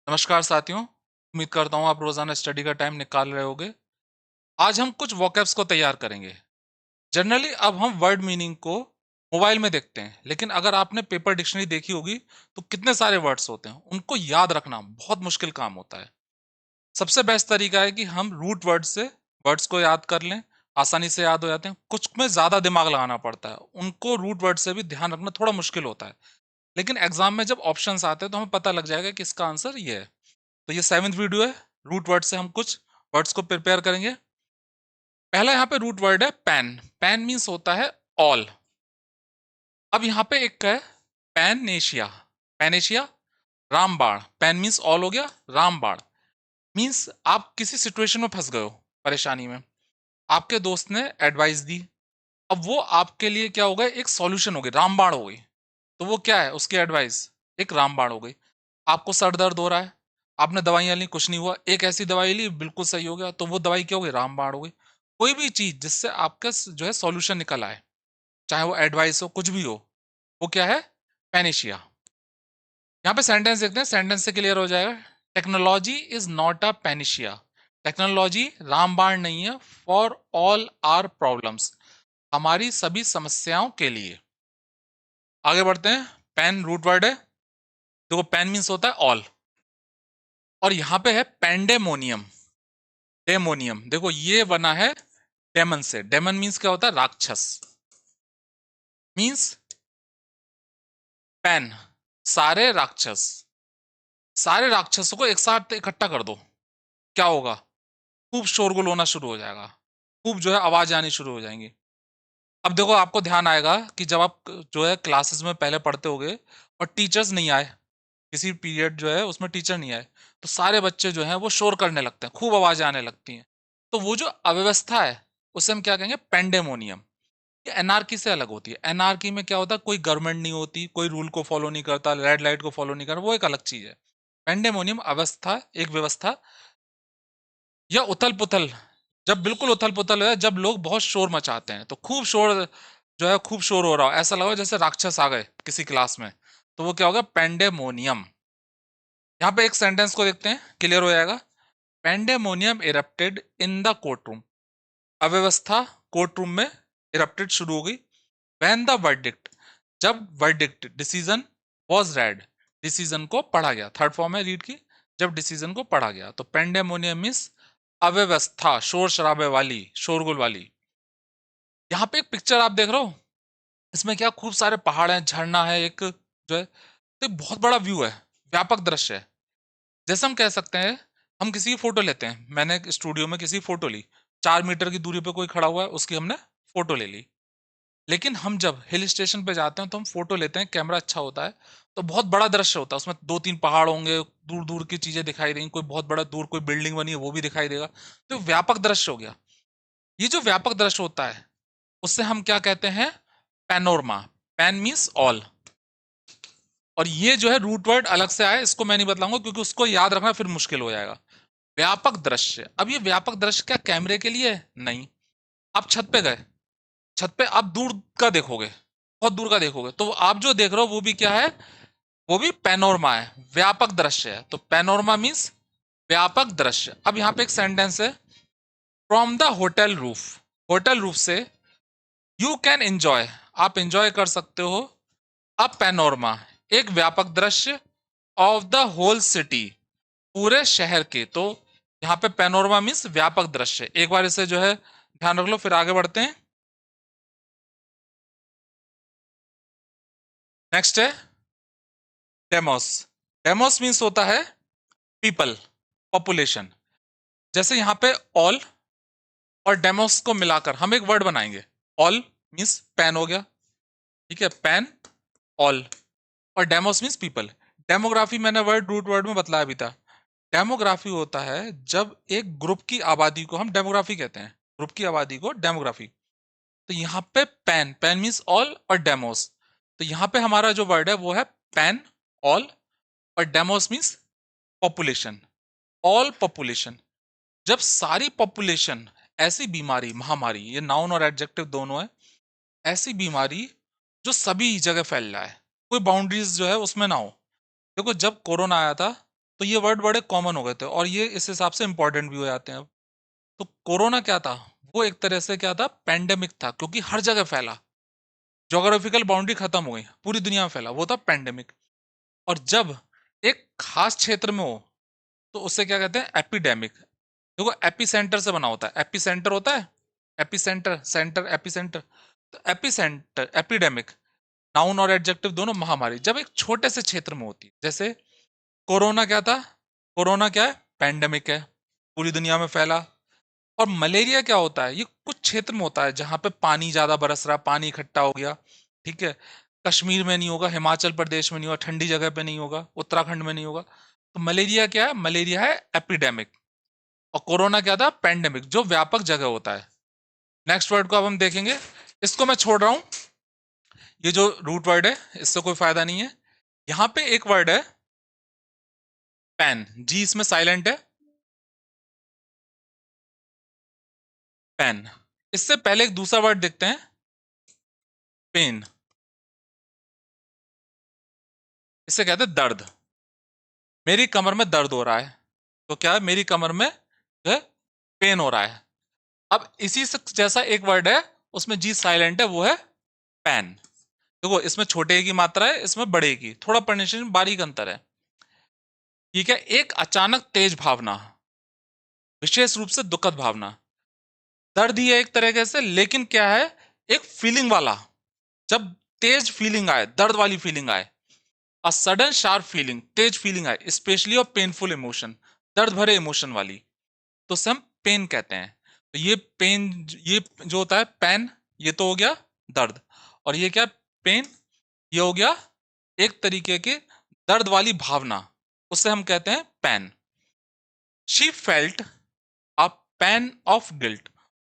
नमस्कार साथियों, उम्मीद करता हूँ आप रोज़ाना स्टडी का टाइम निकाल रहे होंगे। आज हम कुछ वोकैब्स को तैयार करेंगे। जनरली अब हम वर्ड मीनिंग को मोबाइल में देखते हैं, लेकिन अगर आपने पेपर डिक्शनरी देखी होगी, तो कितने सारे वर्ड्स होते हैं। उनको याद रखना बहुत मुश्किल काम होता है। सबसे बेस्ट तरीका है कि हम रूट वर्ड से वर्ड्स को याद कर लें, आसानी से याद हो जाते हैं। कुछ में ज़्यादा दिमाग लगाना पड़ता है, उनको रूट वर्ड से भी ध्यान रखना थोड़ा मुश्किल होता है। लेकिन एग्ज़ाम में जब ऑप्शंस आते हैं, तो हमें पता लग जाएगा कि इसका आंसर ये है। तो ये 7th वीडियो है। रूट वर्ड से हम कुछ वर्ड्स को प्रिपेयर करेंगे। पहला यहाँ पे रूट वर्ड है पैन। पैन मीन्स होता है ऑल। अब यहाँ पे एक है पैनेशिया। पैनेशिया रामबाण। पैन मीन्स ऑल हो गया, रामबाण मीन्स आप किसी सिचुएशन में फंस गए हो, परेशानी में। आपके दोस्त ने एडवाइस दी, अब वो आपके लिए क्या हो गया, एक सॉल्यूशन हो गई, रामबाण हो गई। तो वो क्या है, उसकी एडवाइस एक रामबाण हो गई। आपको सर दर्द हो रहा है, आपने दवाइयाँ ली, कुछ नहीं हुआ, एक ऐसी दवाई ली, बिल्कुल सही हो गया, तो वो दवाई क्या हो गई, रामबाण हो गई। कोई भी चीज़ जिससे आपका जो है सॉल्यूशन निकल आए, चाहे वो एडवाइस हो, कुछ भी हो, वो क्या है, पैनेशिया। यहाँ पे सेंटेंस देखते हैं, सेंटेंस से क्लियर हो जाएगा। Technology is not a Panacea. Technology रामबाण नहीं है फॉर ऑल आर प्रॉब्लम्स, हमारी सभी समस्याओं के लिए। आगे बढ़ते हैं। पेन रूट वर्ड है। देखो पेन मीन्स होता है ऑल, और यहां पे है पेंडेमोनियम। डेमोनियम, देखो ये बना है डेमन से। डेमन मीन्स क्या होता है, राक्षस। मीन्स पेन, सारे राक्षस। सारे राक्षसों को एक साथ इकट्ठा कर दो, क्या होगा, खूब शोरगुल होना शुरू हो जाएगा, खूब जो है आवाज आनी शुरू हो जाएंगी। अब देखो आपको ध्यान आएगा कि जब आप जो है क्लासेस में पहले पढ़ते होगे और टीचर्स नहीं आए, किसी पीरियड जो है उसमें टीचर नहीं आए, तो सारे बच्चे जो हैं वो शोर करने लगते हैं, खूब आवाजें आने लगती हैं। तो वो जो अव्यवस्था है, उसे हम क्या कहेंगे, पेंडेमोनियम। ये एनआरकी से अलग होती है। एनआरकी में क्या होता है, कोई गवर्नमेंट नहीं होती, कोई रूल को फॉलो नहीं करता, रेड लाइट को फॉलो नहीं करता, वो एक अलग चीज है। पेंडेमोनियम अवस्था, एक व्यवस्था या उथल पुथल। जब बिल्कुल उथल पुथल है, जब लोग बहुत शोर मचाते हैं, तो खूब शोर जो है, खूब शोर हो रहा हो, ऐसा लगा जैसे राक्षस आ गए किसी क्लास में, तो वो क्या होगा, पेंडेमोनियम। यहाँ पे एक सेंटेंस को देखते हैं, क्लियर हो जाएगा। Pandemonium erupted in the court room. अव्यवस्था कोर्ट रूम में इरप्टेड शुरू हो गई। व्हेन द वर्डिक्ट, जब verdict decision was read, decision को पढ़ा गया। थर्ड फॉर्म है रीड की, जब डिसीजन को पढ़ा गया। तो पेंडेमोनियम मींस अव्यवस्था, शोर शराबे वाली, शोरगुल वाली। यहाँ पे एक पिक्चर आप देख रहे हो, इसमें क्या खूब सारे पहाड़ हैं, झरना है एक जो है, तो एक बहुत बड़ा व्यू है, व्यापक दृश्य है। जैसे हम कह सकते हैं, हम किसी की फोटो लेते हैं, मैंने एक स्टूडियो में किसी की फोटो ली, 4 मीटर की दूरी पे कोई खड़ा हुआ है, उसकी हमने फोटो ले ली। लेकिन हम जब हिल स्टेशन पे जाते हैं, तो हम फोटो लेते हैं, कैमरा अच्छा होता है, तो बहुत बड़ा दृश्य होता है, उसमें 2-3 पहाड़ होंगे, दूर दूर की चीजें दिखाई देंगी, कोई बहुत बड़ा दूर कोई बिल्डिंग बनी है वो भी दिखाई देगा, तो व्यापक दृश्य हो गया। ये जो व्यापक दृश्य होता है, उससे हम क्या कहते हैं, पैनोरमा। Pan means all. और ये जो है रूट वर्ड अलग से आया, इसको मैं नहीं बताऊंगा, क्योंकि उसको याद रखना फिर मुश्किल हो जाएगा। व्यापक दृश्य, अब ये व्यापक दृश्य क्या कैमरे के लिए है? नहीं। आप छत पे गए, छत पे आप दूर का देखोगे, बहुत दूर का देखोगे, तो आप जो देख रहे हो वो भी क्या है, वो भी पैनोरमा है, व्यापक दृश्य है। तो पैनोरमा मीन्स व्यापक दृश्य। अब यहाँ पे एक सेंटेंस है, from the hotel roof. Hotel roof से यू कैन एंजॉय, आप एंजॉय कर सकते हो, अ पैनोरमा, एक व्यापक दृश्य, ऑफ द होल सिटी, पूरे शहर के। तो यहाँ पे पैनोरमा मीन्स व्यापक दृश्य। एक बार इसे जो है ध्यान रख लो, फिर आगे बढ़ते हैं। नेक्स्ट है डेमोस। डेमोस मीन्स होता है पीपल, पॉपुलेशन। जैसे यहाँ पे ऑल और डेमोस को मिलाकर हम एक वर्ड बनाएंगे। ऑल मीन्स पैन हो गया, ठीक है, पैन, ऑल, और डेमोस मीन्स पीपल। डेमोग्राफी मैंने वर्ड रूट वर्ड में बतलाया भी था। डेमोग्राफी होता है जब एक ग्रुप की आबादी को हम डेमोग्राफी कहते हैं, ग्रुप की आबादी को डेमोग्राफी। तो यहाँ पे पैन, पैन मीन्स ऑल और डेमोस, तो यहाँ पे हमारा जो वर्ड है वो है पैन, ऑल, और demos means population, all population. जब सारी पॉपुलेशन, ऐसी बीमारी, महामारी, ये नाउन और एडजेक्टिव दोनों है, ऐसी बीमारी जो सभी जगह फैल रहा है, कोई बाउंड्रीज जो है उसमें ना हो। देखो जब कोरोना आया था, तो ये वर्ड बड़े कॉमन हो गए थे और ये इस हिसाब से इंपॉर्टेंट भी हो जाते हैं अब। तो कोरोना क्या था? वो एक तरह से क्या था, पैंडेमिक था, क्योंकि हर जगह फैला, ज्योग्राफिकल बाउंड्री खत्म हो गई, पूरी दुनिया में फैला, वो था पैंडेमिक। और जब एक खास क्षेत्र में हो तो उससे क्या कहते हैं, एपिडेमिक। देखो एपी सेंटर से बना होता है, एपी सेंटर होता है, AP centre, centre, AP centre. तो एपी सेंटर, एपिडेमिक, नाउन और एडजेक्टिव दोनों, महामारी जब एक छोटे से क्षेत्र में होती है। जैसे कोरोना क्या था, कोरोना क्या है, पैंडेमिक है, पूरी दुनिया में फैला। और मलेरिया क्या होता है, ये कुछ क्षेत्र में होता है जहां पे पानी ज्यादा बरस रहा, पानी इकट्ठा हो गया, ठीक है। कश्मीर में नहीं होगा, हिमाचल प्रदेश में नहीं होगा, ठंडी जगह पे नहीं होगा, उत्तराखंड में नहीं होगा। तो मलेरिया क्या है, मलेरिया है एपिडेमिक। और कोरोना क्या था, पैंडेमिक, जो व्यापक जगह होता है। नेक्स्ट वर्ड को अब हम देखेंगे, इसको मैं छोड़ रहा हूं, ये जो रूट वर्ड है इससे कोई फायदा नहीं है। यहां पे एक वर्ड है पेन, जी इसमें साइलेंट है, पेन। इससे पहले एक दूसरा वर्ड देखते हैं, पेन। इससे कहते हैं दर्द, मेरी कमर में दर्द हो रहा है। तो क्या है, मेरी कमर में जो है पेन हो रहा है। अब इसी से जैसा एक वर्ड है, उसमें जी साइलेंट है, वो है पैन। देखो इसमें छोटे ए की मात्रा है, इसमें बड़े की, थोड़ा प्रोनाउंसिएशन बारीक अंतर है। ठीक है, एक अचानक तेज भावना, विशेष रूप से दुखद भावना। दर्द ही है एक तरीके से, लेकिन क्या है, एक फीलिंग वाला। जब तेज फीलिंग आए, दर्द वाली फीलिंग आए, a sudden sharp feeling, Tej feeling आए, स्पेशली ऑफ पेनफुल इमोशन, दर्द भरे इमोशन वाली, तो उसे हम पेन कहते हैं। तो ये पेन, ये जो होता है पेन, ये तो हो गया दर्द। और ये क्या, पेन, ये हो गया एक तरीके की दर्द वाली भावना, उसे हम कहते हैं pain. She felt a pain of guilt,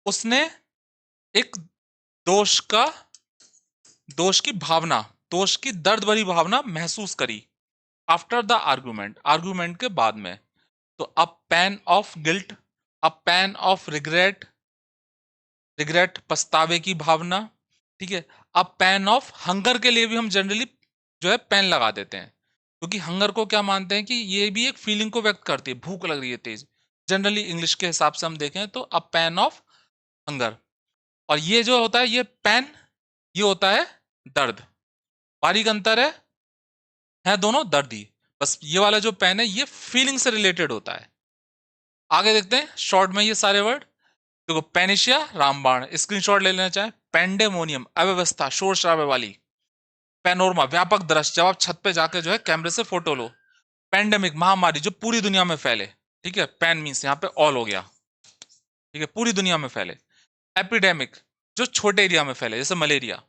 उसने एक दोष का, दोष की भावना, दोष की दर्द भरी भावना महसूस करी। आफ्टर द आर्गुमेंट, आर्गुमेंट के बाद में। तो a pain of guilt, a pain of regret, regret पछतावे की भावना, ठीक है। अब पेन ऑफ हंगर के लिए भी हम जनरली जो है पेन लगा देते हैं, क्योंकि हंगर को क्या मानते हैं कि ये भी एक फीलिंग को व्यक्त करती है, भूख लग रही है तेज। जनरली इंग्लिश के हिसाब से हम देखें तो अ पेन ऑफ हंगर। और ये जो होता है, ये पेन, ये होता है दर्द, बारीक अंतर है दोनों दर्द ही। बस ये वाला जो पेन है ये फीलिंग से रिलेटेड होता है। आगे देखते हैं शॉर्ट में ये सारे वर्ड। देखो पेनिशिया, रामबाण, स्क्रीनशॉट ले लेना चाहे। पेंडेमोनियम, अव्यवस्था, शोर शराबे वाली। पेनोरमा, व्यापक दृश्य, जब आप छत पे जाके जो है कैमरे से फोटो लो। पेंडेमिक, महामारी जो पूरी दुनिया में फैले, ठीक है। पेन मीन्स यहाँ पे ऑल हो गया, ठीक है, पूरी दुनिया में फैले। एपिडेमिक, जो छोटे एरिया में फैले, जैसे मलेरिया।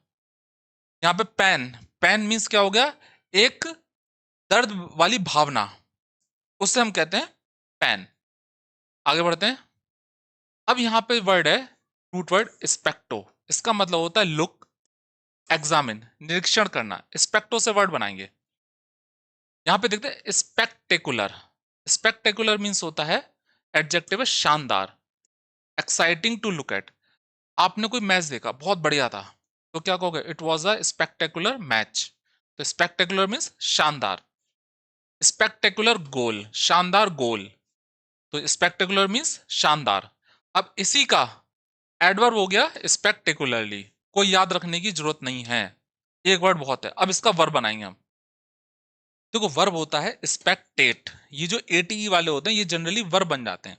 यहाँ पे पेन, पेन मीन्स क्या हो गया, एक दर्द वाली भावना, उससे हम कहते हैं पेन। आगे बढ़ते हैं। अब यहाँ पे वर्ड है, रूट वर्ड स्पेक्टो, इसका मतलब होता है लुक, एग्जामिन, निरीक्षण करना। स्पेक्टो से वर्ड बनाएंगे। यहां पे देखते हैं स्पेक्टेकुलर, स्पेक्टेकुलर मींस होता है एडजेक्टिव है शानदार, एक्साइटिंग टू लुक एट। आपने कोई मैच देखा, बहुत बढ़िया था, तो क्या कहोगे, it was a spectacular match. तो स्पेक्टेकुलर मींस शानदार। स्पेक्टेकुलर गोल, शानदार गोल, तो स्पेक्टेकुलर मींस शानदार। अब इसी का एडवर्ब हो गया स्पेक्टेकुलरली, कोई याद रखने की जरूरत नहीं है, एक वर्ड बहुत है। अब इसका वर्ब बनाएंगे हम। देखो वर्ब होता है स्पेक्टेट, ये जो एटीई वाले होते हैं ये जनरली वर्ब बन जाते हैं।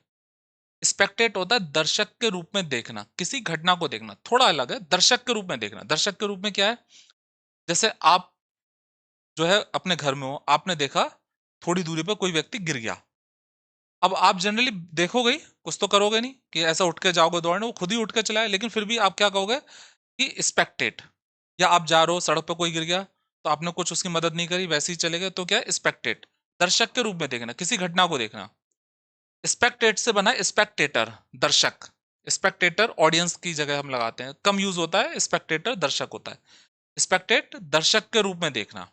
स्पेक्टेट होता है दर्शक के रूप में देखना, किसी घटना को देखना, थोड़ा अलग है, दर्शक के रूप में देखना। दर्शक के रूप में क्या है, जैसे आप जो है अपने घर में हो, आपने देखा थोड़ी दूरी पर कोई व्यक्ति गिर गया। अब आप जनरली देखोगे ही, कुछ तो करोगे नहीं कि ऐसा उठ के जाओगे दौड़ने, वो खुद ही उठ के चलाए, लेकिन फिर भी आप क्या कहोगे कि स्पेक्टेट। या आप जा रहे हो सड़क पर, कोई गिर गया तो आपने कुछ उसकी मदद नहीं करी, वैसे ही चले गए, तो क्या स्पेक्टेट, दर्शक के रूप में देखना, किसी घटना को देखना। स्पेक्टेट से बना स्पेक्टेटर, दर्शक। स्पेक्टेटर ऑडियंस की जगह हम लगाते हैं, कम यूज होता है, स्पेक्टेटर दर्शक होता है। स्पेक्टेट दर्शक के रूप में देखना।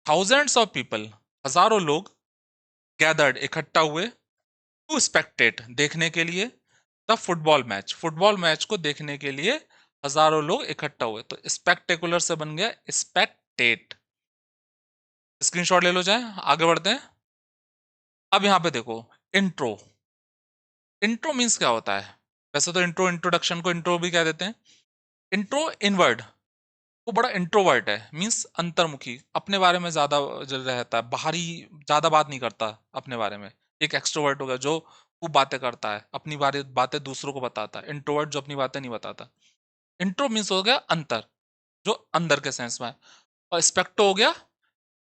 थाउजेंड्स ऑफ पीपल, हजारों लोग, गैदर्ड इकट्ठा हुए, टू स्पेक्टेट देखने के लिए, the football match, football match को देखने के लिए हजारों लोग इकट्ठा हुए। तो स्पेक्टेकुलर से बन गया स्पेक्टेट। स्क्रीनशॉट ले लो, जाए आगे बढ़ते हैं। अब यहाँ पे देखो, इंट्रो। इंट्रो मीन्स क्या होता है? वैसे तो इंट्रो, इंट्रोडक्शन को इंट्रो भी कह देते हैं। इंट्रो इनवर्ड, वो बड़ा इंट्रोवर्ट है, मीन्स अंतर्मुखी, अपने बारे में ज्यादा जो रहता है, बाहरी ज्यादा बात नहीं करता अपने बारे में। एक एक्सट्रोवर्ट हो गया जो खूब बातें करता है, अपनी बारे बातें दूसरों को बताता है। इंट्रोवर्ट जो अपनी बातें नहीं बताता। इंट्रो मीन्स हो गया अंतर, जो अंदर के सेंस में है। और स्पेक्टो हो गया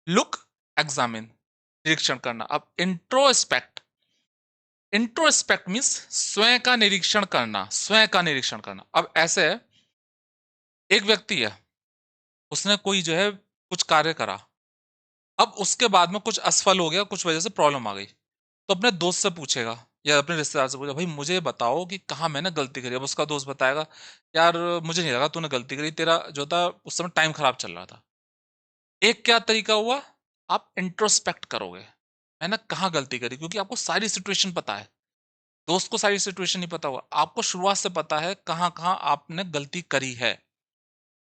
लुक, एग्जामिन, निरीक्षण करना। अब इंट्रोस्पेक्ट, इंट्रोस्पेक्ट मीन्स स्वयं का निरीक्षण करना, स्वयं का निरीक्षण करना। अब ऐसे है, एक व्यक्ति है, उसने कोई जो है कुछ कार्य करा, अब उसके बाद में कुछ असफल हो गया, कुछ वजह से प्रॉब्लम आ गई, तो अपने दोस्त से पूछेगा या अपने रिश्तेदार से पूछेगा, भाई मुझे बताओ कि कहाँ मैंने गलती करी। अब उसका दोस्त बताएगा, यार मुझे नहीं लगा तूने गलती करी, तेरा जो था उस समय टाइम खराब चल रहा था। एक क्या तरीका हुआ, आप इंट्रोस्पेक्ट करोगे, मैंने कहाँ गलती करी, क्योंकि आपको सारी सिचुएशन पता है। दोस्त को सारी सिचुएशन नहीं पता हुआ, आपको शुरुआत से पता है कहाँ कहाँ आपने गलती करी है।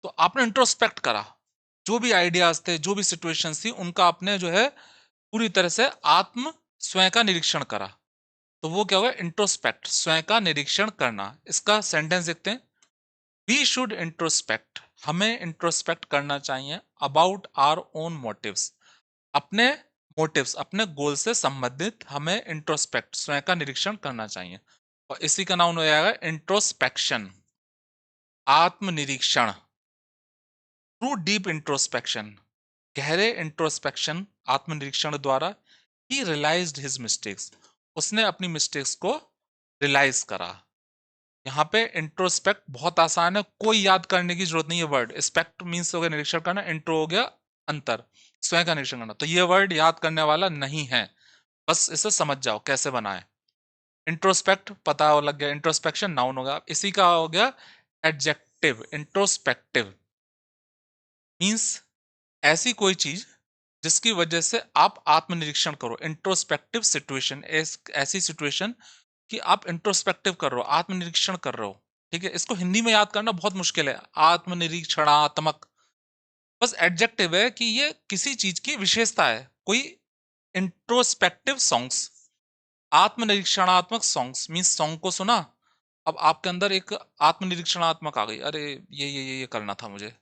तो आपने इंट्रोस्पेक्ट करा, जो भी आइडियाज थे, जो भी सिचुएशन थी, उनका आपने जो है पूरी तरह से आत्म स्वयं का निरीक्षण करा। तो वो क्या होगा, इंट्रोस्पेक्ट, स्वयं का निरीक्षण करना। इसका सेंटेंस देखते हैं, वी शुड इंट्रोस्पेक्ट, हमें इंट्रोस्पेक्ट करना चाहिए अबाउट आवर ओन मोटिव्स, अपने मोटिव्स, अपने गोल से संबंधित हमें इंट्रोस्पेक्ट, स्वयं का निरीक्षण करना चाहिए। और इसी का नाम हो जाएगा इंट्रोस्पेक्शन, आत्मनिरीक्षण। थ्रू डीप इंट्रोस्पेक्शन, गहरे इंट्रोस्पेक्शन, आत्मनिरीक्षण द्वारा, ही रियलाइज्ड हिज मिस्टेक्स, उसने अपनी मिस्टेक्स को रियलाइज करा। यहाँ पे इंट्रोस्पेक्ट बहुत आसान है, कोई याद करने की जरूरत नहीं है वर्ड। स्पेक्ट मीन्स हो गया निरीक्षण करना, इंट्रो हो गया अंतर, स्वयं का निरीक्षण करना। तो ये वर्ड याद करने वाला नहीं है, बस इसे समझ जाओ कैसे बना है। इंट्रोस्पेक्ट पता हो लग गया, इंट्रोस्पेक्शन नाउन होगा। इसी का हो गया एडजेक्टिव, इंट्रोस्पेक्टिव मीन्स ऐसी कोई चीज जिसकी वजह से आप आत्मनिरीक्षण करो। इंट्रोस्पेक्टिव सिचुएशन, ऐसी सिचुएशन कि आप इंट्रोस्पेक्टिव कर रहे हो, आत्मनिरीक्षण कर रहे हो। ठीक है, इसको हिंदी में याद करना बहुत मुश्किल है, आत्मनिरीक्षणात्मक। बस एडजेक्टिव है कि ये किसी चीज की विशेषता है, कोई इंट्रोस्पेक्टिव सॉन्ग्स, आत्मनिरीक्षणात्मक सॉन्ग्स मीन्स सॉन्ग को सुना, अब आपके अंदर एक आत्मनिरीक्षणात्मक आ गई, अरे ये करना था मुझे।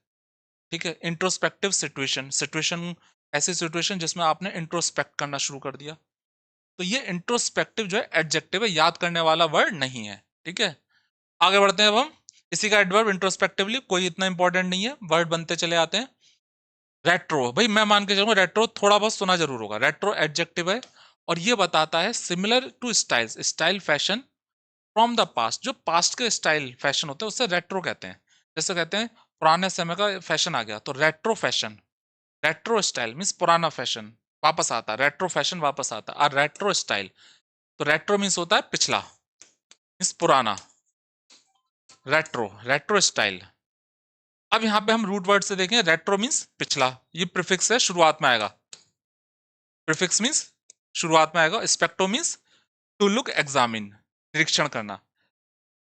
ठीक है, इंट्रोस्पेक्टिव सिचुएशन, सिचुएशन ऐसी सिचुएशन जिसमें आपने इंट्रोस्पेक्ट करना शुरू कर दिया। तो ये इंट्रोस्पेक्टिव जो है एडजेक्टिव है, याद करने वाला वर्ड नहीं है। ठीक है, आगे बढ़ते हैं अब हम। इसी का एडवर्ब इंट्रोस्पेक्टिवली, कोई इतना इंपॉर्टेंट नहीं है, वर्ड बनते चले आते हैं। रेट्रो, भाई मैं मान के चलूंगा रेट्रो थोड़ा बहुत सुना जरूर होगा। रेट्रो एडजेक्टिव है और ये बताता है similar to styles, style fashion from the past, जो पास्ट के स्टाइल फैशन होते हैं उससे रेट्रो कहते हैं। जैसे कहते हैं पुराने समय का फैशन आ गया तो retro fashion, retro style means पुराना फैशन वापस आता, रेट्रो फैशन वापस आता, और रेट्रो स्टाइल, तो रेट्रो मीन्स होता है पिछला, मीन्स पुराना, रेट्रो, रेट्रो स्टाइल। अब यहां पे हम रूट वर्ड से देखें, रेट्रो मीन्स पिछला, ये प्रीफिक्स है, शुरुआत में आएगा। प्रीफिक्स मीन्स शुरुआत में आएगा। Specto means to look, examine, निरीक्षण करना,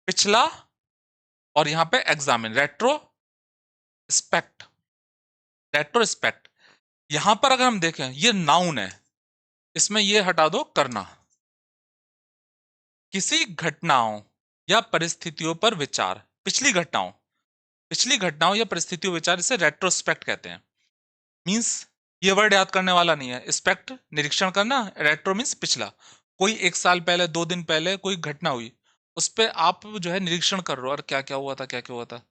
पिछला, और यहां पे examine, retro spect, retro spect. यहां पर अगर हम देखें ये नाउन है, इसमें ये हटा दो करना, किसी घटनाओं या परिस्थितियों पर विचार, पिछली घटनाओं या परिस्थितियों विचार, इसे रेट्रोस्पेक्ट कहते हैं। मींस ये वर्ड याद करने वाला नहीं है। स्पेक्ट निरीक्षण करना, रेट्रो मींस पिछला, कोई एक साल पहले, 2 दिन पहले कोई घटना हुई, उस पर आप जो है निरीक्षण कर रहे हो, और क्या क्या हुआ था, क्या क्या हुआ था,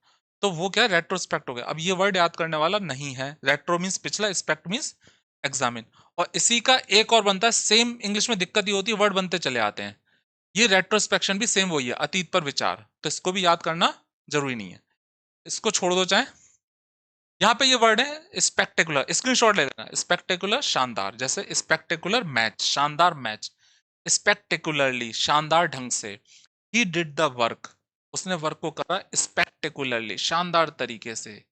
तो वो क्या रेट्रोस्पेक्ट हो गया। अब ये वर्ड याद करने वाला नहीं है, रेट्रो मींस पिछला, स्पेक्ट मींस एग्जामिन। और इसी का एक और बनता है, सेम इंग्लिश में दिक्कत ही होती है, वर्ड बनते चले आते हैं। ये रेट्रोस्पेक्शन भी सेम वही है, अतीत पर विचार, तो इसको भी याद करना जरूरी नहीं है, इसको छोड़ दो चाहे। यहाँ पे ये वर्ड है स्पेक्टेकुलर, स्क्रीनशॉट ले लेना, स्पेक्टेकुलर शानदार, जैसे स्पेक्टेकुलर मैच, शानदार मैच, स्पेक्टेकुलरली शानदार ढंग से, ही डिड द वर्क, उसने वर्क को करा स्पेक्टेकुलरली शानदार तरीके से,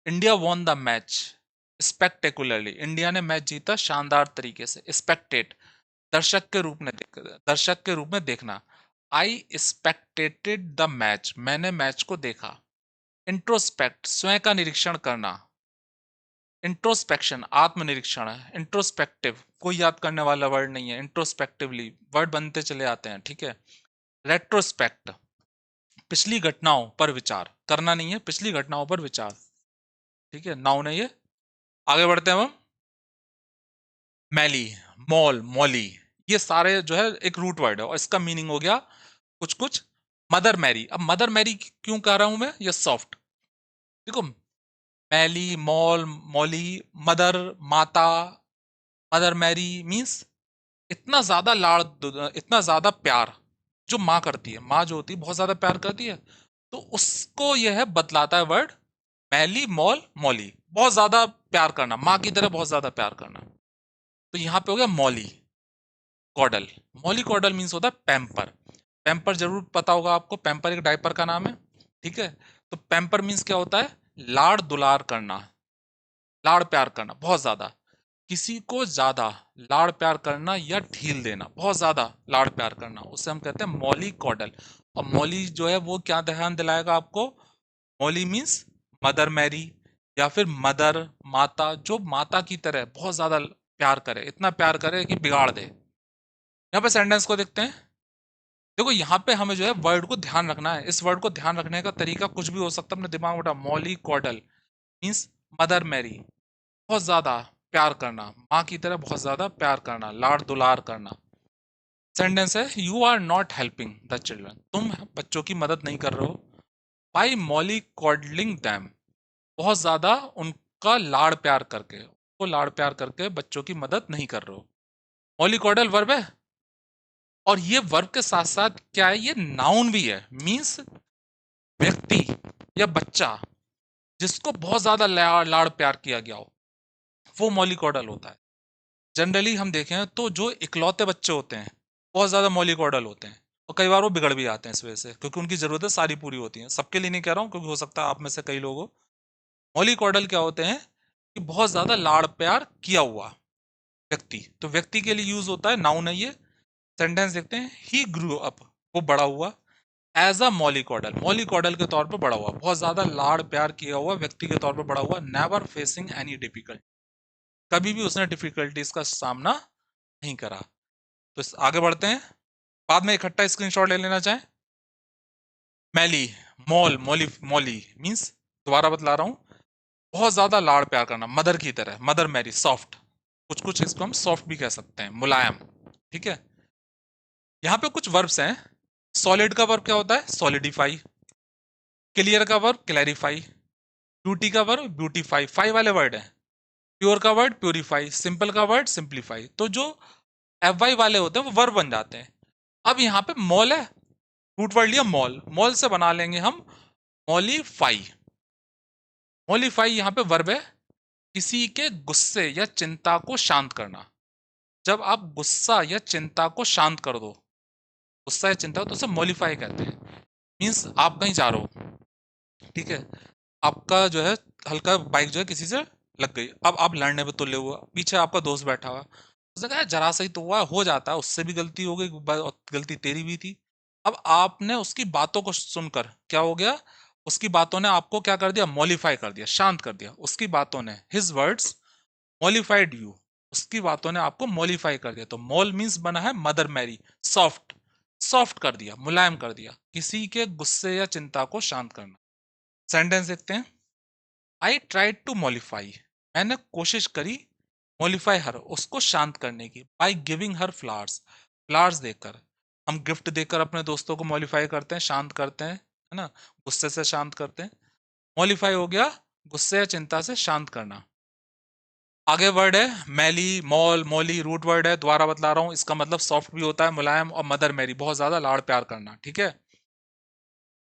India won the match spectacularly, India ने मैच जीता शानदार तरीके से, स्पेक्टेट दर्शक के रूप में दर्शक के रूप में देखना, आई स्पेक्टेटेड द मैच, मैंने मैच को देखा, इंट्रोस्पेक्ट स्वयं का निरीक्षण करना, इंट्रोस्पेक्शन आत्मनिरीक्षण है, इंट्रोस्पेक्टिव कोई याद करने वाला वर्ड नहीं है, इंट्रोस्पेक्टिवली वर्ड बनते चले आते हैं, ठीक है। रेट्रोस्पेक्ट पिछली घटनाओं पर विचार करना नहीं है, पिछली घटनाओं पर विचार, ठीक है, नाउन है ये। आगे बढ़ते हैं हम। मैली, मॉल, मॉली, ये सारे जो है एक रूट वर्ड है और इसका मीनिंग हो गया कुछ कुछ। मदर मैरी, अब मदर मैरी क्यों कह रहा हूं मैं, ये सॉफ्ट, देखो मैली, मॉल, मॉली, मदर, माता, मदर मैरी मीन्स इतना ज्यादा लाड़, इतना ज्यादा प्यार जो माँ करती है, माँ जो होती है बहुत ज्यादा प्यार करती है, तो उसको यह है बतलाता है वर्ड मैली, मॉल, मॉली, बहुत ज्यादा प्यार करना, माँ की तरह बहुत ज्यादा प्यार करना। तो यहाँ पे हो गया mollycoddle. Mollycoddle means होता है पैम्पर। पैम्पर जरूर पता होगा आपको, पैम्पर एक डायपर का नाम है, ठीक है। तो पैम्पर मीन्स क्या होता है, लाड़ दुलार करना, लाड़ प्यार करना बहुत ज्यादा, किसी को ज्यादा लाड़ प्यार करना या ढील देना, बहुत ज्यादा लाड़ प्यार करना, उसे हम कहते हैं मॉली कॉडल। और मॉली जो है वो क्या ध्यान दिलाएगा आपको, मॉली मीन्स मदर मैरी या फिर मदर, माता, जो माता की तरह बहुत ज्यादा प्यार करे, इतना प्यार करे कि बिगाड़ दे। यहाँ पे सेंटेंस को देखते हैं। देखो यहाँ पे हमें जो है वर्ड को ध्यान रखना है, इस वर्ड को ध्यान रखने का तरीका कुछ भी हो सकता है, अपने दिमाग में उठा, mollycoddle means mother Mary, बहुत ज्यादा प्यार करना, माँ की तरह बहुत ज्यादा प्यार करना, लाड़ दुलार करना। सेंटेंस है, you are not helping the children, तुम बच्चों की मदद नहीं कर रहे हो, बाई मॉली कॉडलिंग दैम, बहुत ज्यादा उनका लाड़ प्यार करके, उनको लाड़ प्यार करके बच्चों की मदद नहीं कर रहे हो। मॉली कॉडल वर्ब है, और ये वर्ब के साथ साथ क्या है, ये नाउन भी है, मीन्स व्यक्ति या बच्चा जिसको बहुत ज्यादा लाड़ प्यार किया गया हो, वो मॉलिकॉडल होता है। जनरली हम देखें तो जो इकलौते बच्चे होते हैं बहुत ज्यादा मॉलिकॉडल होते हैं, और कई बार वो बिगड़ भी आते हैं इस वजह से, क्योंकि उनकी जरूरतें सारी पूरी होती हैं। सबके लिए नहीं कह रहा हूँ, क्योंकि हो सकता है आप में से कई लोगों, मॉलिकॉडल क्या होते हैं कि बहुत ज्यादा लाड़ प्यार किया हुआ व्यक्ति, तो व्यक्ति के लिए यूज होता है, नाउन है ये। सेंटेंस देखते हैं, ही ग्रू अप, वो बड़ा हुआ, एज अ मॉलिकॉडल, मॉलिकॉडल के तौर पर बड़ा हुआ, बहुत ज्यादा लाड़ प्यार किया हुआ व्यक्ति के तौर पर बड़ा हुआ, नेवर फेसिंग एनी डिफिकल्ट, कभी भी उसने डिफिकल्टीज का सामना नहीं करा। तो आगे बढ़ते हैं, बाद में इकट्ठा स्क्रीनशॉट ले लेना चाहें। मैली, मॉल, मॉली, मॉली मीन्स, दोबारा बतला रहा हूं, बहुत ज्यादा लाड़ प्यार करना, मदर की तरह, मदर मैरी, सॉफ्ट, कुछ कुछ इसको हम सॉफ्ट भी कह सकते हैं, मुलायम, ठीक है। यहाँ पे कुछ वर्ब्स हैं। सॉलिड का वर्ब क्या होता है, सॉलिडिफाई, क्लियर का वर्ब क्लैरिफाई, ब्यूटी का वर्ब ब्यूटीफाई, फाई वाले वर्ड है, प्योर का वर्ड प्योरीफाई, सिंपल का वर्ड सिंप्लीफाई, तो जो एफ वाई वाले होते हैं वो वर्ब बन जाते हैं। अब यहाँ पे मॉल है, रूट वर्ड लिया मॉल, मॉल से बना लेंगे हम मॉलीफाई। मॉलीफाई यहाँ पे वर्ब है, किसी के गुस्से या चिंता को शांत करना, जब आप गुस्सा या चिंता को शांत कर दो, गुस्सा या चिंता तो उसे मॉलीफाई कहते हैं। मीन्स आप कहीं जा रहे हो, ठीक है, आपका जो है हल्का बाइक जो है किसी से लग गई, अब आप लड़ने पे तुले हुआ, पीछे आपका दोस्त बैठा हुआ, उसने कहा जरा सही तो हुआ, हो जाता है, उससे भी गलती हो गई, गलती तेरी भी थी। अब आपने उसकी बातों को सुनकर क्या हो गया, उसकी बातों ने आपको क्या कर दिया, मॉलिफाई कर दिया, शांत कर दिया, उसकी बातों ने, हिज वर्ड्स मॉलिफाइड यू, उसकी बातों ने आपको मॉलिफाई कर दिया। तो मॉल मीन्स बना है मदर मैरी, सॉफ्ट, सॉफ्ट कर दिया, मुलायम कर दिया, किसी के गुस्से या चिंता को शांत करना। सेंटेंस देखते हैं, आई ट्राइड टू मॉलिफाई, मैंने कोशिश करी, मॉलिफाई हर, उसको शांत करने की, by giving her flowers, flowers देकर, हम गिफ्ट देकर अपने दोस्तों को मॉलिफाई करते हैं, शांत करते हैं, है ना, गुस्से से शांत करते हैं। मॉलिफाई हो गया गुस्से या चिंता से शांत करना। आगे वर्ड है मैली, मॉल, मॉली, रूट वर्ड है, दोबारा बतला रहा हूं, इसका मतलब सॉफ्ट भी होता है, मुलायम, और मदर मैरी, बहुत ज्यादा लाड़ प्यार करना, ठीक है,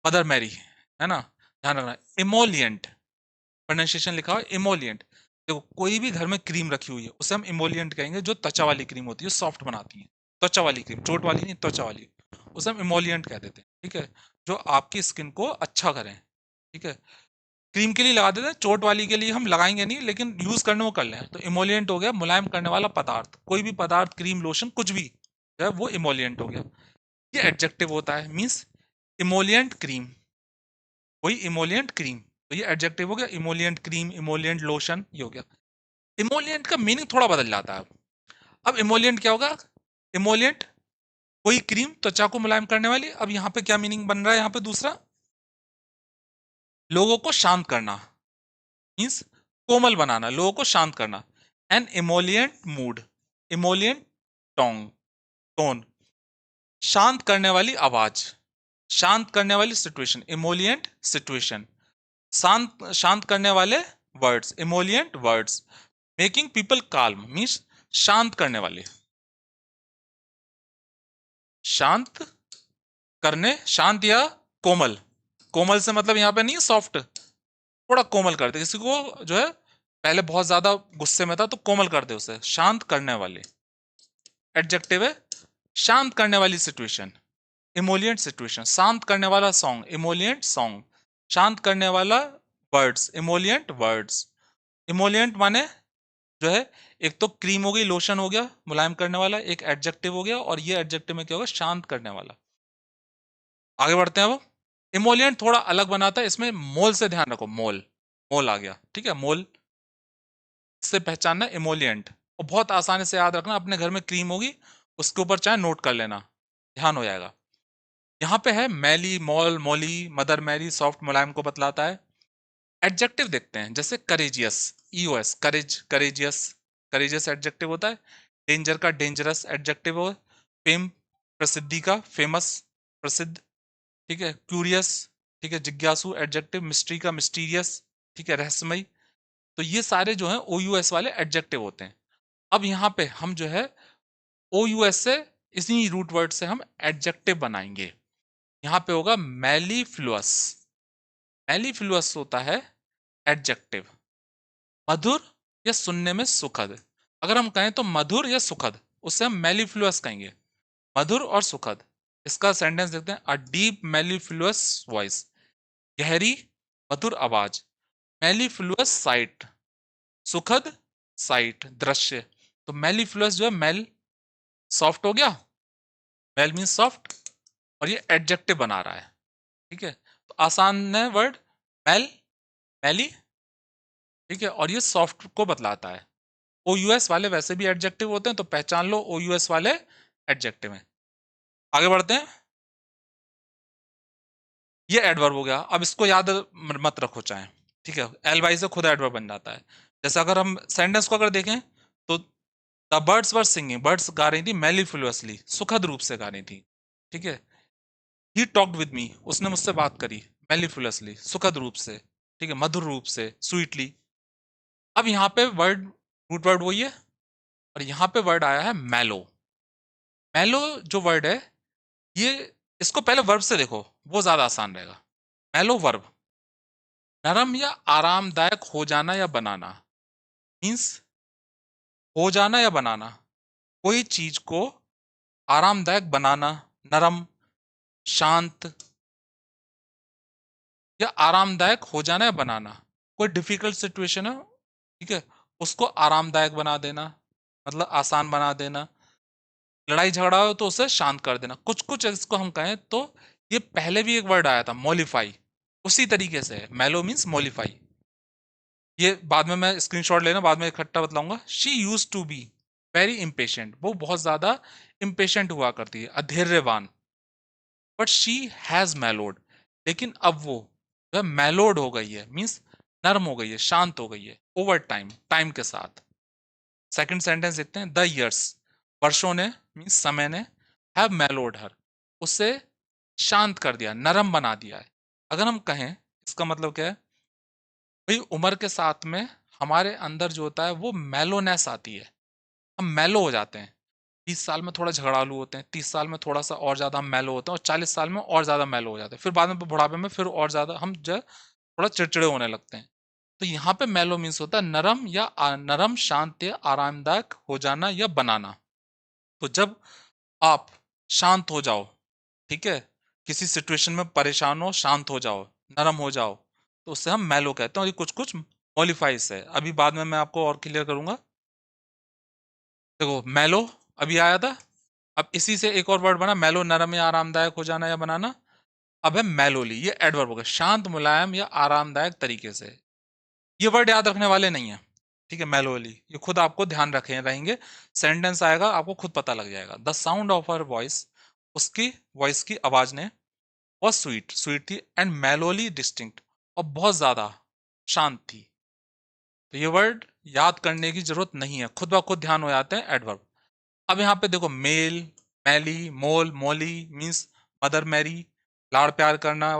मदर मैरी, है ना, ध्यान रखना। इमोलियंट, प्रोनाउंसिएशन लिखा हो इमोलियंट, देखो कोई भी घर में क्रीम रखी हुई है उसे हम इमोलियंट कहेंगे, जो त्वचा वाली क्रीम होती है, सॉफ्ट बनाती है, त्वचा वाली क्रीम, चोट वाली नहीं, त्वचा वाली, उसे हम इमोलियंट कह देते हैं, ठीक है, जो आपकी स्किन को अच्छा करें, ठीक है। क्रीम के लिए लगा देते हैं, चोट वाली के लिए हम लगाएंगे नहीं, लेकिन यूज करने वो कर लें, तो इमोलियंट हो गया मुलायम करने वाला पदार्थ, कोई भी पदार्थ, क्रीम, लोशन, कुछ भी जो है वो इमोलियंट हो गया। ये एडजेक्टिव होता है, मीन्स इमोलियंट क्रीम, वही इमोलियंट क्रीम, तो ये एडजेक्टिव हो गया, इमोलियंट क्रीम, इमोलियंट लोशन, ये हो गया। इमोलिएंट का मीनिंग थोड़ा बदल जाता है। अब इमोलिएंट क्या होगा? इमोलिएंट कोई क्रीम त्वचा को मुलायम करने वाली। अब यहाँ पे क्या मीनिंग बन रहा है? यहाँ पे दूसरा, लोगों को शांत करना, मीन्स कोमल बनाना, लोगों को शांत करना। An emollient mood, emollient tongue, tone, शांत करने वाली आवाज, शांत करने वाली सिचुएशन, इमोलिएंट सिचुएशन, शांत शांत करने वाले words, emollient words, making people calm means शांत करने वाले, शांत करने, शांत या कोमल, कोमल से मतलब यहाँ पे नहीं सॉफ्ट, थोड़ा कोमल कर दे किसी को, जो है पहले बहुत ज्यादा गुस्से में था तो कोमल कर दे उसे, शांत करने वाले। एडजेक्टिव है शांत करने वाली सिचुएशन, इमोलिएंट सिचुएशन, शांत करने वाला सॉन्ग, इमोलिएंट सॉन्ग, शांत करने वाला वर्ड्स, इमोलिएंट वर्ड्स। इमोलिएंट माने जो है एक तो क्रीम हो गई, लोशन हो गया मुलायम करने वाला, एक एडजेक्टिव हो गया, और ये एडजेक्टिव में क्या होगा? शांत करने वाला। आगे बढ़ते हैं। अब इमोलिएंट थोड़ा अलग बनाता है, इसमें मोल से ध्यान रखो, मोल, मोल आ गया, ठीक है, मोल से पहचानना इमोलिएंट, और बहुत आसानी से याद रखना, अपने घर में क्रीम होगी उसके ऊपर चाहे नोट कर लेना, ध्यान हो जाएगा। यहाँ पे है मैली, मॉल, मॉली, मदर मैरी, सॉफ्ट मुलायम को बतलाता है। एडजेक्टिव देखते हैं, जैसे courageous, eous, courage, courageous, courageous adjective होता है। डेंजर का डेंजरस एडजेक्टिव हो। फेम, प्रसिद्धि का फेमस, प्रसिद्ध, ठीक है। क्यूरियस, ठीक है, जिज्ञासु एडजेक्टिव। मिस्ट्री का मिस्टीरियस, ठीक है, रहस्यमयी। तो ये सारे जो है ओयूएस वाले एडजेक्टिव होते हैं। अब यहाँ पे हम जो है ओयूएस से, इसी रूट वर्ड से हम एडजेक्टिव बनाएंगे। यहाँ पे होगा मैलीफ्लुअस, मैलीफ्लुअस होता है एडजेक्टिव, मधुर या सुनने में सुखद। अगर हम कहें तो मधुर या सुखद, उससे हम मैलीफ्लुअस कहेंगे, मधुर और सुखद। इसका सेंटेंस देखते हैं। अ डीप मैलीफ्लुअस वॉइस, गहरी मधुर आवाज। मैलीफ्लुअस साइट, सुखद साइट, दृश्य। तो मैलीफ्लुअस जो है, मेल सॉफ्ट हो गया, मेल मीन सॉफ्ट, और ये एडजेक्टिव बना रहा है, ठीक है। तो आसान है वर्ड, मेल, मैली, ठीक है, और ये सॉफ्ट को बतलाता है। ओयूएस वाले वैसे भी एडजेक्टिव होते हैं, तो पहचान लो ओयूएस वाले एडजेक्टिव हैं। आगे बढ़ते हैं। ये एडवर्ब हो गया। अब इसको याद मत रखो चाहे, ठीक है, एल वाई से खुद एडवर्ब बन जाता है। जैसे अगर हम सेंटेंस को अगर देखें तो the birds were singing, birds गा रही थी मैलीफ्लुअसली, सुखद रूप से गा रही थी, ठीक है। ही टॉक्ड विद मी, उसने मुझसे बात करी मैलीफ्लुअसली, सुखद रूप से, ठीक है, मधुर रूप से, स्वीटली। अब यहाँ पे वर्ड, रूट वर्ड वही है, और यहाँ पे वर्ड आया है मैलो। मैलो जो वर्ड है, ये, इसको पहले वर्ब से देखो, वो ज्यादा आसान रहेगा। मैलो वर्ब, नरम या आरामदायक हो जाना या बनाना, मीन्स हो जाना या बनाना, कोई चीज को आरामदायक बनाना, नरम, शांत, या आरामदायक हो जाना या बनाना। कोई डिफिकल्ट सिचुएशन है, ठीक है, उसको आरामदायक बना देना, मतलब आसान बना देना। लड़ाई झगड़ा हो तो उसे शांत कर देना। कुछ कुछ इसको हम कहें तो, ये पहले भी एक वर्ड आया था मॉलिफाई, उसी तरीके से है। मेलो मीन्स मॉलिफाई। ये बाद में मैं स्क्रीनशॉट लेना, बाद में इकट्ठा बतलाऊंगा। She used to be very impatient, वो बहुत ज्यादा इम्पेशेंट हुआ करती है, अधैर्यवान। बट शी हैज मेलोड, लेकिन अब वो जो है मेलोड हो गई है, मीन्स नर्म हो गई है, शांत हो गई है, ओवर टाइम, टाइम के साथ। सेकंड सेंटेंस देखते हैं। द इयर्स, वर्षों ने, मीन्स समय ने, हैव मेलोड हर, उससे शांत कर दिया, नरम बना दिया है। अगर हम कहें, इसका मतलब क्या है भाई, उम्र के साथ में हमारे अंदर जो होता है वो मेलोनेस आती है, हम मेलो हो जाते हैं। 20 साल में थोड़ा झगड़ालू होते हैं, 30 साल में थोड़ा सा और ज्यादा मेलो होते हैं, और 40 साल में और ज्यादा मेलो हो जाते हैं, फिर बाद में बुढ़ापे में फिर और ज्यादा हम जो है थोड़ा चिड़चिड़े होने लगते हैं। तो यहाँ पे मेलो मीन्स होता है नरम या नरम, शांत या आरामदायक हो जाना या बनाना। तो जब आप शांत हो जाओ, ठीक है, किसी सिचुएशन में परेशान हो, शांत हो जाओ, नरम हो जाओ, तो उससे हम मेलो कहते हैं। और ये कुछ कुछ मॉडिफाइज है, अभी बाद में मैं आपको और क्लियर करूंगा। देखो मेलो अभी आया था, अब इसी से एक और वर्ड बना मेलो, नरम या आरामदायक हो जाना या बनाना। अब है मेलोली, ये एडवर्ब हो गया, शांत, मुलायम या आरामदायक तरीके से। ये वर्ड याद रखने वाले नहीं है, ठीक है, मेलोली, ये खुद आपको ध्यान रखे रहेंगे, सेंटेंस आएगा आपको खुद पता लग जाएगा। The sound of her voice, उसकी वॉइस की आवाज ने, वॉज स्वीट, स्वीट थी, एंड मेलोली डिस्टिंक्ट, और बहुत ज्यादा शांत थी। तो ये वर्ड याद करने की जरूरत नहीं है, खुद ब खुद ध्यान हो जाते हैं एडवर्ब। अब यहाँ पे देखो, मेल, मैली, मोल, मोली मीन्स मदर मैरी, लाड़ प्यार करना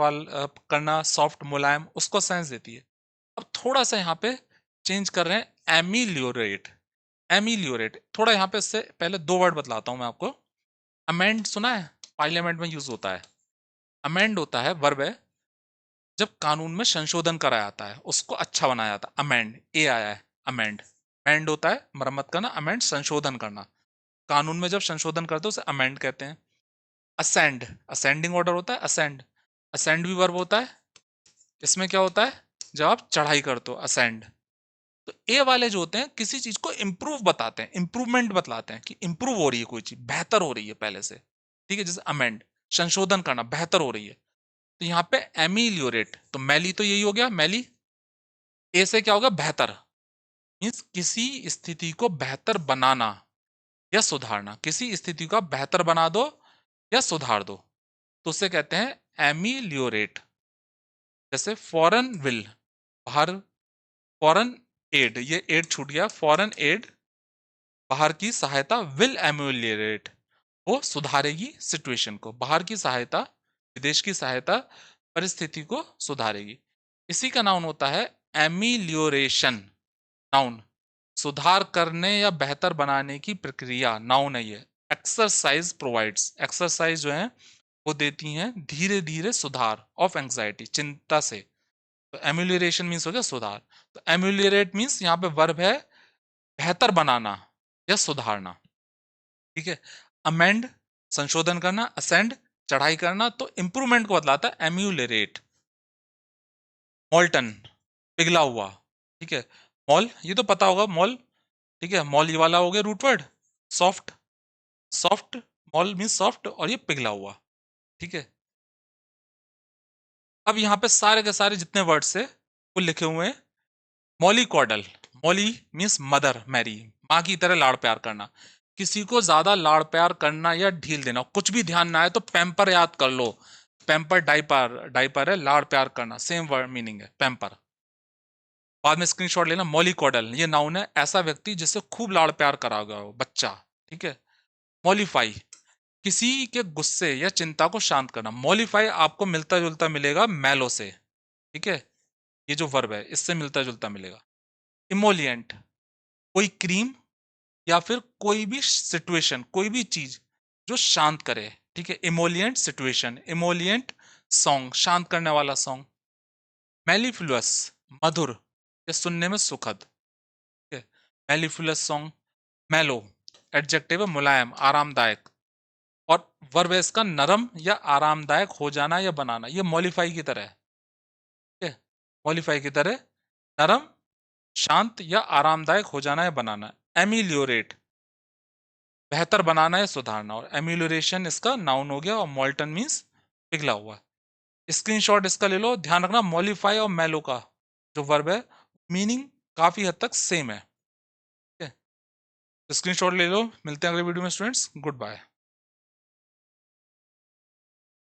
करना, सॉफ्ट मुलायम, उसको सेंस देती है। अब थोड़ा सा यहाँ पे चेंज कर रहे हैं, एमिलियोरेट, एमिलियोरेट, थोड़ा यहाँ पे इससे पहले दो वर्ड बतलाता हूं मैं आपको। अमेंड सुना है, पार्लियामेंट में यूज होता है। अमेंड होता है, वर्ब है, जब कानून में संशोधन कराया जाता है, उसको अच्छा बनाया जाता है, अमेंड, ए आया है, अमेंड, अमेंड होता है मरम्मत करना, अमेंड संशोधन करना, कानून में जब संशोधन करते हैं उसे अमेंड कहते हैं। असेंड, असेंडिंग ऑर्डर होता है, असेंड, असेंड भी वर्ब होता है, इसमें क्या होता है, जब आप चढ़ाई करते हो, असेंड। तो ए वाले जो होते हैं किसी चीज को इंप्रूव बताते हैं, इंप्रूवमेंट बतलाते हैं कि इंप्रूव हो रही है कोई चीज, बेहतर हो रही है पहले से, ठीक है, जैसे अमेंड, संशोधन करना, बेहतर हो रही है। तो यहाँ पे एमिलियोरेट, तो मैली तो यही हो गया, मैली, ए से क्या होगा, बेहतर, मीन्स किसी स्थिति को बेहतर बनाना या सुधारना, किसी स्थिति का बेहतर बना दो या सुधार दो, तो उसे कहते हैं एमिलियोरेट। जैसे फॉरेन विल, बाहर, फॉरेन एड, ये एड छूट गया, फॉरेन एड, बाहर की सहायता, विल एम्यूलियरेट, वो सुधारेगी सिचुएशन को, बाहर की सहायता, विदेश की सहायता परिस्थिति को सुधारेगी। इसी का नाउन होता है एमिलियोरेशन, नाउन, सुधार करने या बेहतर बनाने की प्रक्रिया, नाउन है ये। एक्सरसाइज प्रोवाइड्स, एक्सरसाइज जो है वो देती हैं धीरे धीरे सुधार ऑफ एंग्जाइटी, चिंता से। तो एम्यूलियरेशन मीन्स हो गया सुधार, तो एम्यूलियरेट मीन्स यहाँ पे वर्ब है बेहतर बनाना या सुधारना, ठीक है। अमेंड, संशोधन करना, असेंड, चढ़ाई करना, तो इंप्रूवमेंट को बतलाता है एम्यूलियरेट। मॉल्टन, पिघला हुआ, ठीक है, मॉल ये तो पता होगा, मॉल, ठीक है, मॉल ये वाला हो गया root word, soft, soft, moll means soft, और ये पिघला हुआ, ठीक है। अब यहाँ पे सारे के सारे जितने वर्ड्स है वो लिखे हुए हैं। Mollycoddle, molly means mother Mary, माँ की तरह लाड़ प्यार करना, किसी को ज्यादा लाड़ प्यार करना या ढील देना, कुछ भी ध्यान ना आए तो पैम्पर याद कर लो, पैम्पर डाइपर, डाइपर है, लाड़ प्यार करना, सेम वर्ड मीनिंग है पैम्पर। बाद में स्क्रीनशॉट लेना, मॉली कॉडल ये नाउन है, ऐसा व्यक्ति जिससे खूब लाड़ प्यार करा गया हो बच्चा, ठीक है। मॉलिफाई, किसी के गुस्से या चिंता को शांत करना, मॉलिफाई आपको मिलता जुलता मिलेगा मैलो से, ठीक है, ये जो वर्ब है इससे मिलता जुलता मिलेगा। इमोलियंट, कोई क्रीम या फिर कोई भी सिचुएशन, कोई भी चीज जो शांत करे, ठीक है, इमोलियंट सिचुएशन, इमोलियंट सॉन्ग, शांत करने वाला सॉन्ग। मेलिफ्लुअस, मधुर या सुनने में सुखद, ठीक है, मेलिफ्लुअस सॉन्ग। मेलो, एडजेक्टिव है, मुलायम, आरामदायक, और वर्ब है इसका नरम या आरामदायक हो जाना या बनाना, ये मॉलिफाई की तरह है, ठीक है, मॉलिफाई की तरह, नरम, शांत या आरामदायक हो जाना या बनाना। एमिलियोरेट, बेहतर बनाना या सुधारना, और एम्यूलरेशन इसका नाउन हो गया, और मॉल्टन मीन्स पिघला हुआ। स्क्रीनशॉट इसका ले लो, ध्यान रखना मॉलिफाई और मेलो का जो वर्ब है मीनिंग काफी हद तक सेम है, ठीक है। स्क्रीनशॉट ले लो, मिलते हैं अगले वीडियो में स्टूडेंट्स, गुड बाय।